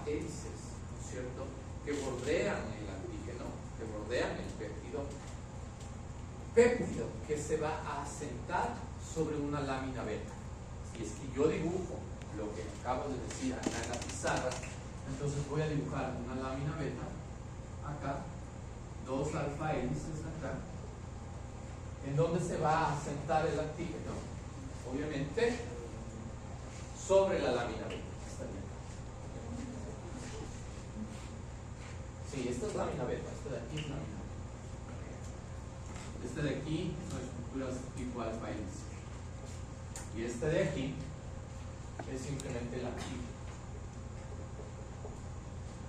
hélices, ¿no es cierto?, que bordean el antígeno, que bordean el péptido que se va a asentar sobre una lámina beta. Si es que yo dibujo lo que acabo de decir acá en la pizarra, entonces voy a dibujar una lámina beta acá, dos alfa hélices acá, en donde se va a asentar el antígeno, obviamente, sobre la lámina beta. Está bien. Sí, esta es lámina beta, esta de aquí es lámina beta. Este de aquí son estructuras tipo alfa hélice. Y este de aquí es simplemente el antígeno.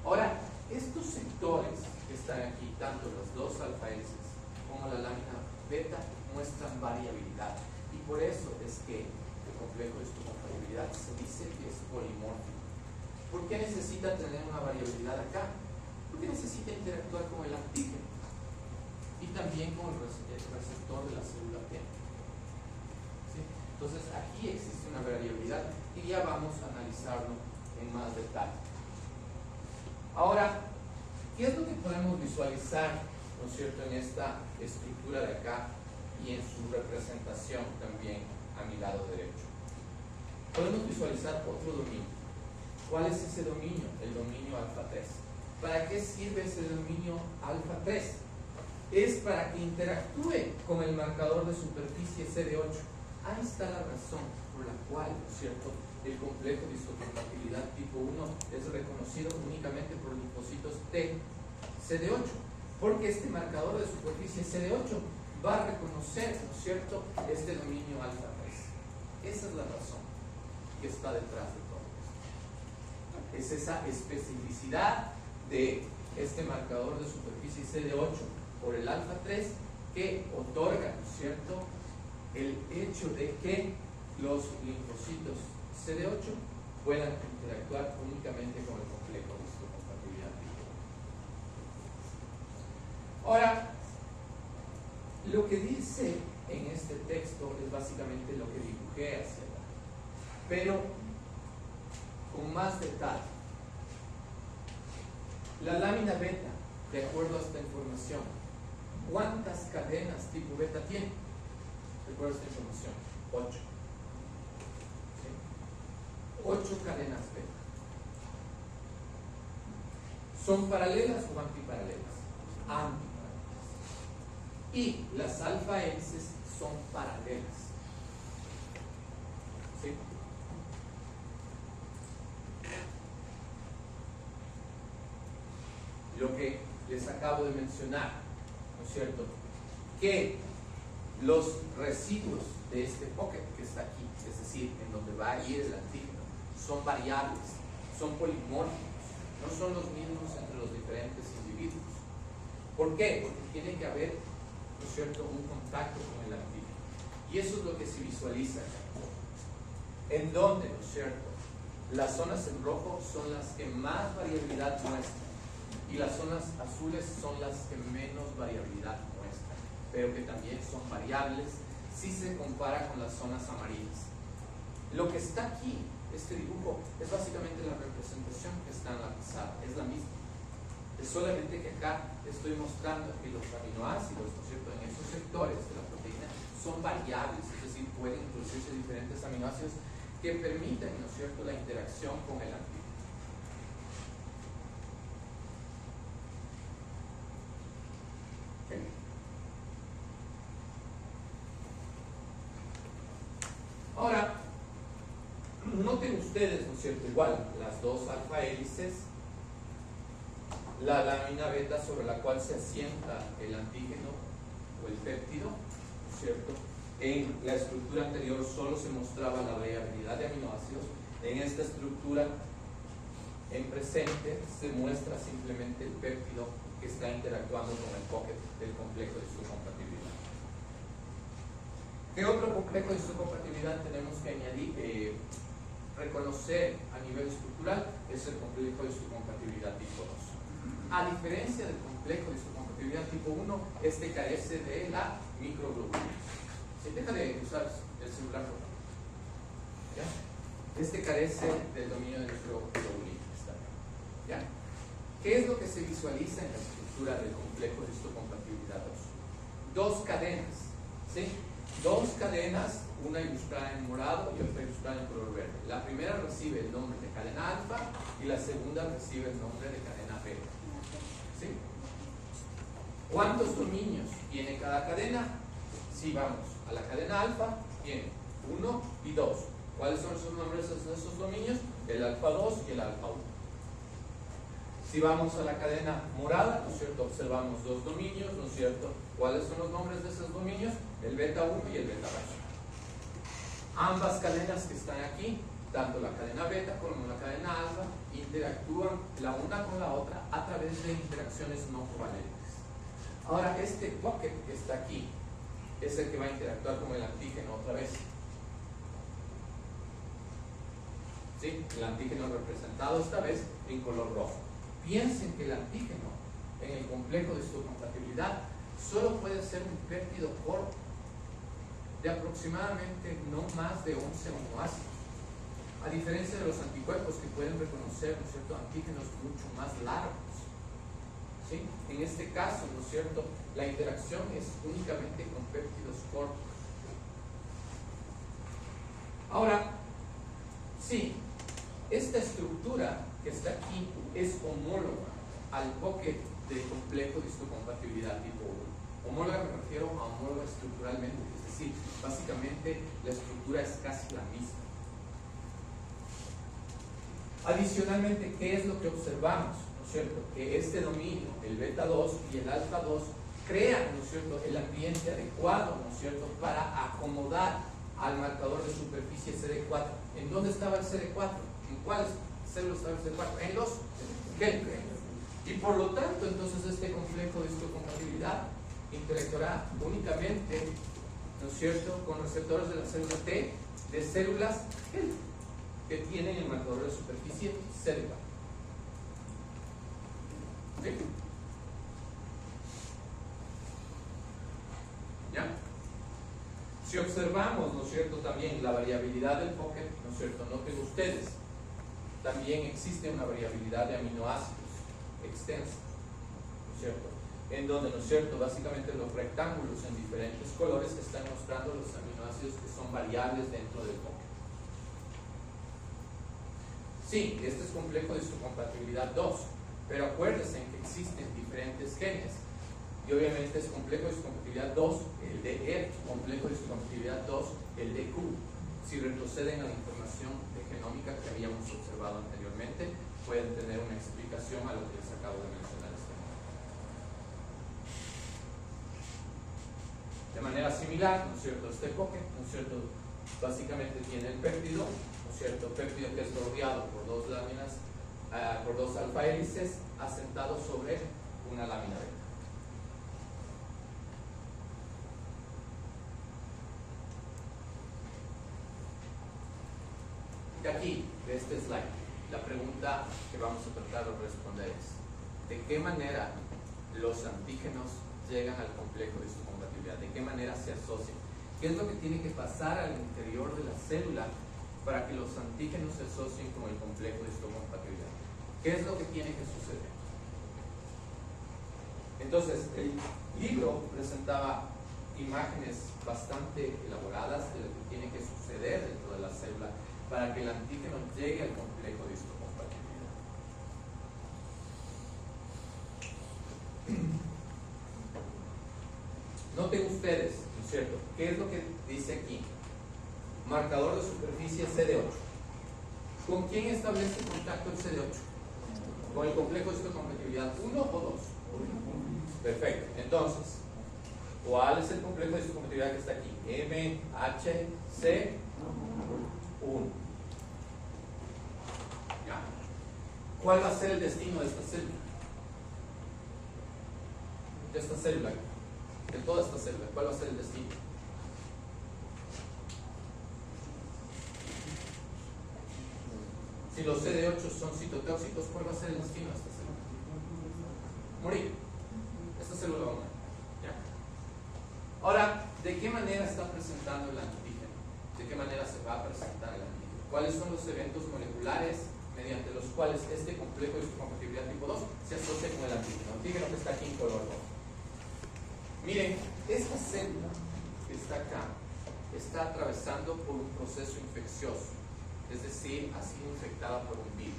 Ahora, estos sectores que están aquí, tanto los dos alfa hélices como la lámina beta, muestran variabilidad. Y por eso es que el complejo de histocompatibilidad se dice que es polimórfico. ¿Por qué necesita tener una variabilidad acá? Porque necesita interactuar con el antígeno y también con el receptor de la célula T. ¿Sí? Entonces aquí existe una variabilidad y ya vamos a analizarlo en más detalle. Ahora, ¿qué es lo que podemos visualizar, ¿no es cierto?, en esta estructura de acá y en su representación también a mi lado derecho? Podemos visualizar otro dominio. ¿Cuál es ese dominio? El dominio alfa 3. ¿Para qué sirve ese dominio alfa 3? Es para que interactúe con el marcador de superficie CD8. Ahí está la razón por la cual, ¿no es cierto?, el complejo de histocompatibilidad tipo 1 es reconocido únicamente por linfocitos T CD8, porque este marcador de superficie CD8 va a reconocer, ¿no es cierto?, este dominio alfa 3. Esa es la razón que está detrás de todo esto. Es esa especificidad de este marcador de superficie CD8 por el alfa 3 que otorga, ¿no es cierto?, el hecho de que los linfocitos CD8 puedan interactuar únicamente con el complejo de histocompatibilidad tipo 1. Ahora, lo que dice en este texto es básicamente lo que dibujé hacia acá, pero con más detalle. La lámina beta, de acuerdo a esta información, ¿cuántas cadenas tipo beta tiene? De acuerdo a esta información, 8. ¿Sí? 8 cadenas beta. ¿Son paralelas o antiparalelas? Antiparalelas. Y las alfa hélices son paralelas. ¿Sí? Lo que les acabo de mencionar, ¿no es cierto?, que los residuos de este pocket que está aquí, es decir, en donde va a ir el antígeno, son variables, son polimórficos, no son los mismos entre los diferentes individuos. ¿Por qué? Porque tiene que haber, ¿no es cierto?, un contacto con el antígeno. Y eso es lo que se visualiza acá. En donde, ¿no es cierto?, las zonas en rojo son las que más variabilidad muestran y las zonas azules son las que menos variabilidad muestran, pero que también son variables si se compara con las zonas amarillas. Lo que está aquí, este dibujo, es básicamente la representación que está en la pizarra, es la misma. Es solamente que acá estoy mostrando que los aminoácidos, ¿no es cierto?, en esos sectores de la proteína son variables, es decir, pueden introducirse diferentes aminoácidos que permiten, ¿no es cierto?, la interacción con el antígeno. Ahora, noten ustedes, ¿no es cierto?, igual, las dos alfa hélices, la lámina beta sobre la cual se asienta el antígeno o el péptido, ¿no es cierto? En la estructura anterior solo se mostraba la variabilidad de aminoácidos. En esta estructura en presente se muestra simplemente el péptido que está interactuando con el pocket del complejo de histocompatibilidad. ¿Qué otro complejo de histocompatibilidad tenemos que añadir, reconocer a nivel estructural? Es el complejo de histocompatibilidad tipo 2. A diferencia del complejo de histocompatibilidad tipo 1, este carece de la microglobulina. Se deja de usar el celular, por favor. ¿Ya? Este carece del dominio de microglobulina. ¿qué es lo que se visualiza en la estructura del complejo de histocompatibilidad 2? Dos cadenas, ¿sí? Dos cadenas, una ilustrada en morado y otra ilustrada en color verde. La primera recibe el nombre de cadena alfa y la segunda recibe el nombre de cadena beta, ¿sí? ¿Cuántos dominios tiene cada cadena? Si vamos a la cadena alfa, tiene 1 y 2. ¿Cuáles son esos nombres de esos dominios? El alfa 2 y el alfa 1. Si vamos a la cadena morada, ¿no es cierto?, observamos dos dominios, ¿no es cierto? ¿Cuáles son los nombres de esos dominios? El beta 1 y el beta 2. Ambas cadenas que están aquí, tanto la cadena beta como la cadena alfa, interactúan la una con la otra a través de interacciones no covalentes. Ahora, este pocket que está aquí es el que va a interactuar con el antígeno otra vez. ¿Sí? El antígeno representado esta vez en color rojo. Piensen que el antígeno en el complejo de histocompatibilidad solo puede ser un péptido corto de aproximadamente no más de 11 aminoácidos, a diferencia de los anticuerpos que pueden reconocer, ¿no es cierto?, antígenos mucho más largos. ¿Sí? En este caso, ¿no es cierto?, la interacción es únicamente con péptidos cortos. Ahora, sí, esta estructura que está aquí es homóloga al pocket del complejo de histocompatibilidad tipo 1. Homóloga me refiero a homóloga estructuralmente, es decir, básicamente la estructura es casi la misma. Adicionalmente, ¿qué es lo que observamos? ¿No es cierto? Que este dominio, el beta 2 y el alfa 2, crean, ¿no es cierto?, el ambiente adecuado, ¿no es cierto?, para acomodar al marcador de superficie CD4. ¿En dónde estaba el CD4? ¿En cuáles células estaba el CD4? En los Helper. Y por lo tanto, entonces, este complejo de histocompatibilidad interactuará únicamente, ¿no es cierto?, con receptores de la célula T de células que tienen el marcador de superficie CD4. ¿Sí? ¿Ya? Si observamos, ¿no es cierto?, también la variabilidad del pocket, ¿no es cierto?, noten ustedes, también existe una variabilidad de aminoácidos extensa, ¿no es cierto?, en donde, ¿no es cierto?, básicamente los rectángulos en diferentes colores están mostrando los aminoácidos que son variables dentro del pocket. Sí, este es complejo de histocompatibilidad 2, pero acuérdense que existen diferentes genes. Y obviamente es complejo de histocompatibilidad 2, el de complejo de histocompatibilidad 2, el de Q. Si retroceden a la información de genómica que habíamos observado anteriormente, pueden tener una explicación a lo que les acabo de mencionar este momento. De manera similar, ¿no es cierto?, este pocket, ¿no es cierto?, básicamente tiene el péptido, ¿no es cierto?, péptido que es rodeado por dos láminas, por dos alfa hélices asentados sobre una lámina beta. De aquí, de este slide, la pregunta que vamos a tratar de responder es: ¿de qué manera los antígenos llegan al complejo de histocompatibilidad? ¿De qué manera se asocian? ¿Qué es lo que tiene que pasar al interior de la célula para que los antígenos se asocien con el complejo de histocompatibilidad? ¿Qué es lo que tiene que suceder? Entonces, el libro presentaba imágenes bastante elaboradas de lo que tiene que suceder dentro de la célula para que el antígeno llegue al complejo de histocompatibilidad. Noten ustedes, ¿no es cierto?, ¿qué es lo que dice aquí? Marcador de superficie CD8. ¿Con quién establece contacto el CD8? ¿Con el complejo de histocompatibilidad 1 o 2? Perfecto. Entonces, ¿cuál es el complejo de histocompatibilidad que está aquí? MHC1. ¿Ya? ¿Cuál va a ser el destino de esta célula? De esta célula, de toda esta célula, ¿cuál va a ser el destino? Si los CD8 son citotóxicos, ¿cuál va a ser el destino de esta célula? Morir. Esta célula va a morir. ¿Ya? Ahora, ¿de qué manera está presentando el antígeno? ¿De qué manera se va a presentar el antígeno? ¿Cuáles son los eventos moleculares mediante los cuales este complejo de histocompatibilidad tipo 2 se asocia con el antígeno. Antígeno que está aquí en color rojo. Miren, esta célula que está acá está atravesando por un proceso infeccioso, es decir, ha sido infectada por un virus.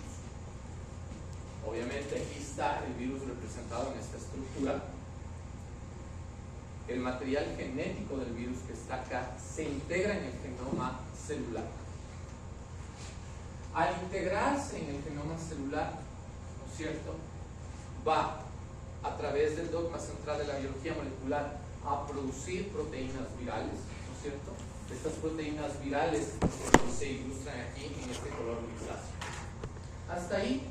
Obviamente aquí está el virus representado en esta estructura. El material genético del virus que está acá se integra en el genoma celular. Al integrarse en el genoma celular, ¿no es cierto?, va a través del dogma central de la biología molecular a producir proteínas virales, ¿no es cierto? Estas proteínas virales se ilustran aquí en este color grisáceo. Hasta ahí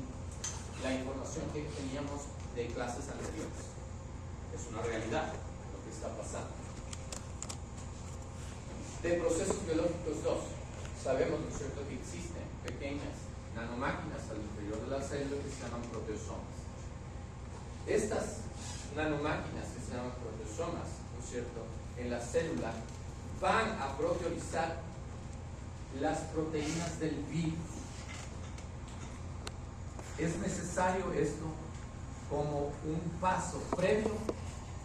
la información que teníamos de clases anteriores. Es una realidad lo que está pasando. De procesos biológicos 2, sabemos, ¿no es cierto?, que existen pequeñas nanomáquinas al interior de la célula que se llaman proteosomas. Estas nanomáquinas que se llaman proteosomas, ¿no es cierto?, en la célula van a proteolizar las proteínas del virus. Es necesario esto como un paso previo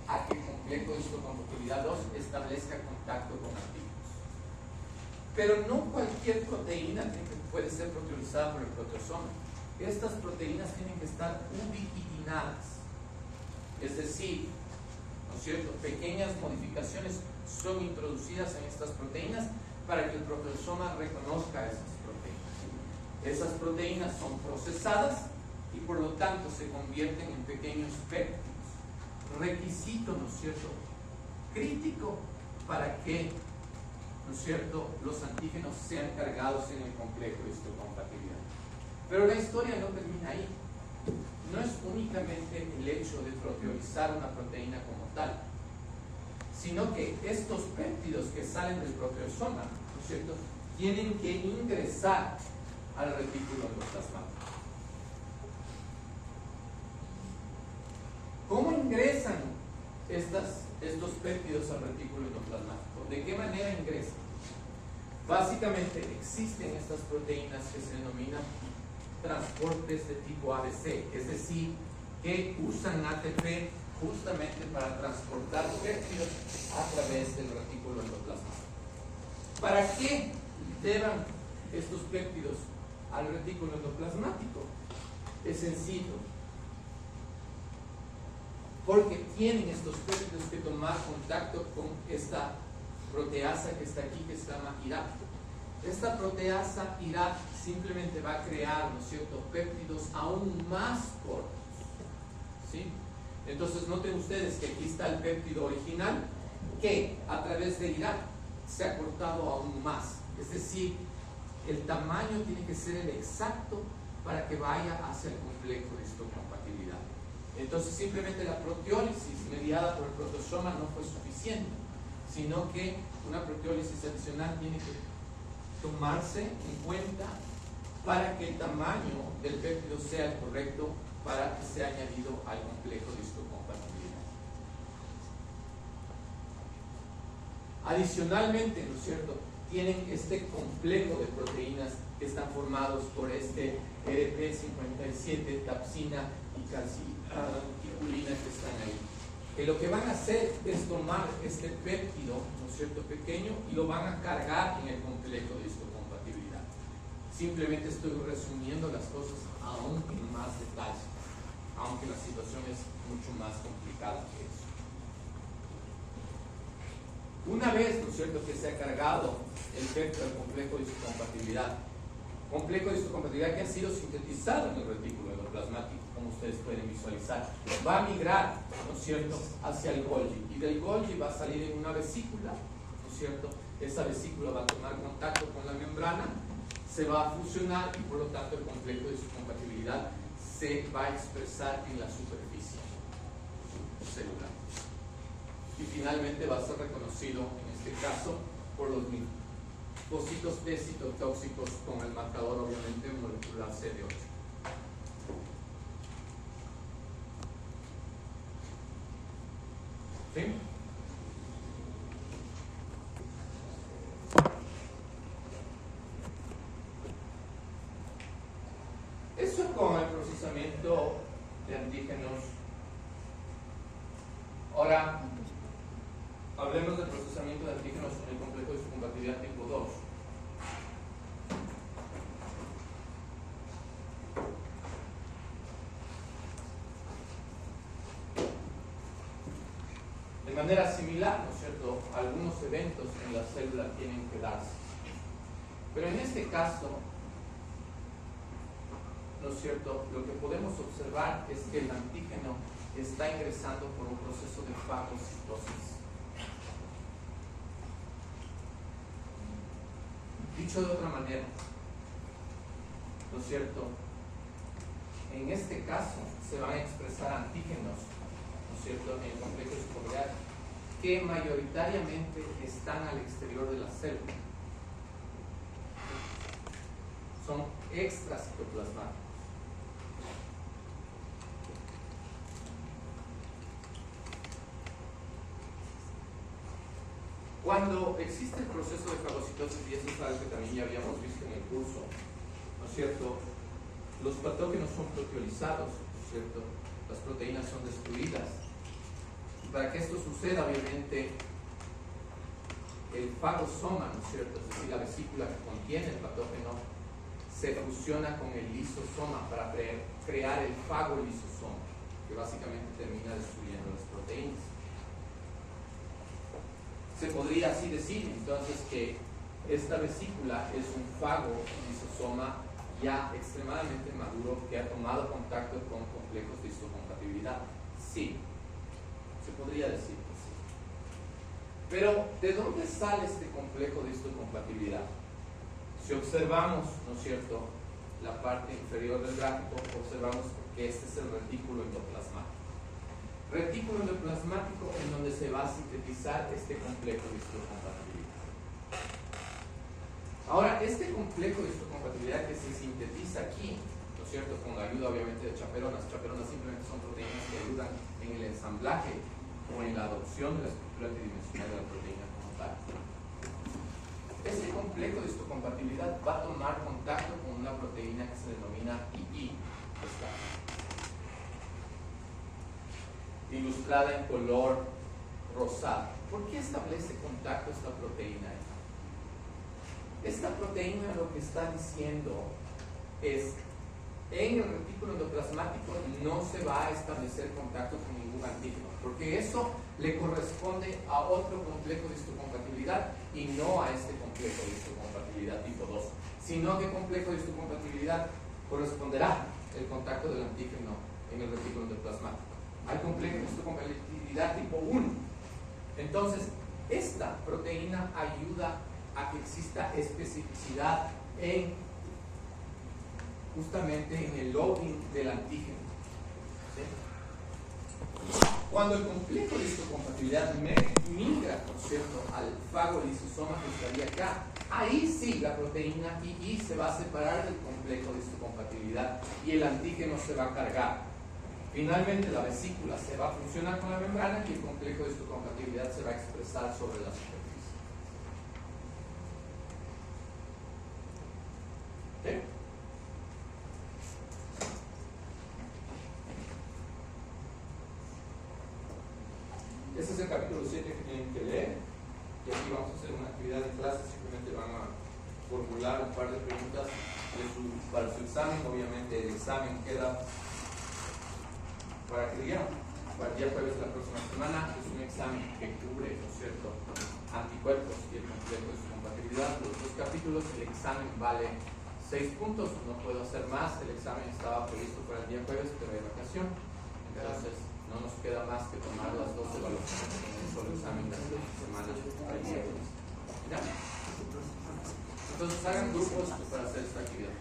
a que el complejo de histocompatibilidad 2 establezca contacto con antígenos. Pero no cualquier proteína puede ser proteolizada por el proteosoma. Estas proteínas tienen que estar ubiquitinadas, es decir, ¿no es cierto?, pequeñas modificaciones son introducidas en estas proteínas para que el proteosoma reconozca esas proteínas. Esas proteínas son procesadas y por lo tanto se convierten en pequeños péptidos. Requisito, ¿no es cierto?, crítico para que, ¿no es cierto?, los antígenos sean cargados en el complejo de histocompatibilidad. Pero la historia no termina ahí. No es únicamente el hecho de proteolizar una proteína como tal, sino que estos péptidos que salen del proteosoma, ¿no es cierto?, tienen que ingresar al retículo endoplasmático. ¿Cómo ingresan estos péptidos al retículo endoplasmático? ¿De qué manera ingresan? Básicamente existen estas proteínas que se denominan transportes de tipo ABC, es decir, que usan ATP justamente para transportar péptidos a través del retículo endoplasmático. ¿Para qué llevan estos péptidos al retículo endoplasmático? Es sencillo, porque tienen estos péptidos que tomar contacto con esta proteasa que está aquí, que se llama IRAP. Esta proteasa IRAP simplemente va a crear, ¿no es cierto?, péptidos aún más cortos, ¿sí? Entonces noten ustedes que aquí está el péptido original que a través de IRAP se ha cortado aún más, es decir, el tamaño tiene que ser el exacto para que vaya hacia el complejo de histocompatibilidad. Entonces simplemente la proteólisis mediada por el proteosoma no fue suficiente, sino que una proteólisis adicional tiene que tomarse en cuenta para que el tamaño del péptido sea el correcto para que sea añadido al complejo de histocompatibilidad. Adicionalmente, ¿no es cierto?, tienen este complejo de proteínas que están formados por este EDP57, tapsina y calciculina que están ahí. Que lo que van a hacer es tomar este péptido, ¿no es cierto?, pequeño, y lo van a cargar en el complejo de histocompatibilidad. Simplemente estoy resumiendo las cosas aún en más detalle, aunque la situación es mucho más complicada que eso. Una vez, ¿no es cierto?, que se ha cargado el péptido al complejo de histocompatibilidad que ha sido sintetizado en el retículo endoplasmático, como ustedes pueden visualizar, va a migrar, ¿no es cierto?, hacia el Golgi, y del Golgi va a salir en una vesícula, ¿no es cierto? Esa vesícula va a tomar contacto con la membrana, se va a fusionar y por lo tanto el complejo de histocompatibilidad se va a expresar en la superficie celular. Y finalmente va a ser reconocido, en este caso, por los linfocitos T citotóxicos con el marcador obviamente molecular CD8. ¿Sí? con el procesamiento de antígenos. Ahora, hablemos del procesamiento de antígenos en el complejo de histocompatibilidad tipo 2. De manera similar, ¿no es cierto? Algunos eventos en la célula tienen que darse. Pero en este caso, ¿no es cierto? Lo que podemos observar es que el antígeno está ingresando por un proceso de fagocitosis. Dicho de otra manera, ¿no es cierto? En este caso se van a expresar antígenos, ¿no es cierto?, en el complejo histocompatibilidad que mayoritariamente están al exterior de la célula. Son extracitoplasmáticos. Cuando existe el proceso de fagocitosis, y eso es algo que también ya habíamos visto en el curso, ¿no es cierto?, los patógenos son proteolizados, ¿no es cierto?, las proteínas son destruidas. Y para que esto suceda, obviamente, el fagosoma, ¿no es cierto?, es decir, la vesícula que contiene el patógeno, se fusiona con el lisosoma para crear el fagolisosoma, que básicamente termina destruyendo las proteínas. Se podría así decir entonces que esta vesícula es un fagolisosoma ya extremadamente maduro que ha tomado contacto con complejos de histocompatibilidad. Sí, se podría decir que sí. Pero, ¿de dónde sale este complejo de histocompatibilidad? Si observamos, ¿no es cierto?, la parte inferior del gráfico, observamos que este es el retículo endoplasmático. Retículo endoplasmático en donde se va a sintetizar este complejo de histocompatibilidad. Ahora, este complejo de histocompatibilidad que se sintetiza aquí, ¿no es cierto?, con la ayuda obviamente de chaperonas. Chaperonas simplemente son proteínas que ayudan en el ensamblaje o en la adopción de la estructura tridimensional de la proteína como tal. Este complejo de histocompatibilidad va a tomar contacto con una proteína que se denomina II, ilustrada en color rosado. ¿Por qué establece contacto esta proteína? Esta proteína lo que está diciendo es, en el retículo endoplasmático no se va a establecer contacto con ningún antígeno, porque eso le corresponde a otro complejo de histocompatibilidad y no a este complejo de histocompatibilidad tipo 2, sino que complejo de histocompatibilidad corresponderá el contacto del antígeno en el retículo endoplasmático al complejo de histocompatibilidad tipo 1. Entonces, esta proteína ayuda a que exista especificidad en justamente en el loading del antígeno. ¿Sí? Cuando el complejo de histocompatibilidad migra, por cierto, al fagolisosoma que estaría acá, ahí sí la proteína II se va a separar del complejo de histocompatibilidad y el antígeno se va a cargar. Finalmente la vesícula se va a funcionar con la membrana y el complejo de histocompatibilidad se va a expresar sobre la superficie. ¿Sí? Este es el capítulo 7 que tienen que leer. Y aquí vamos a hacer una actividad de clase. Simplemente van a formular un par de preguntas para su examen. Obviamente el examen queda para que digan, para el día jueves de la próxima semana. Es un examen que cubre, ¿no es cierto?, anticuerpos y el complejo de su compatibilidad. Los dos capítulos, el examen vale 6 puntos, no puedo hacer más. El examen estaba previsto para el día jueves, pero hay vacación, entonces no nos queda más que tomar las dos evaluaciones en el solo examen de la semana para el día jueves. ¿Ya? Entonces hagan grupos para hacer esta actividad.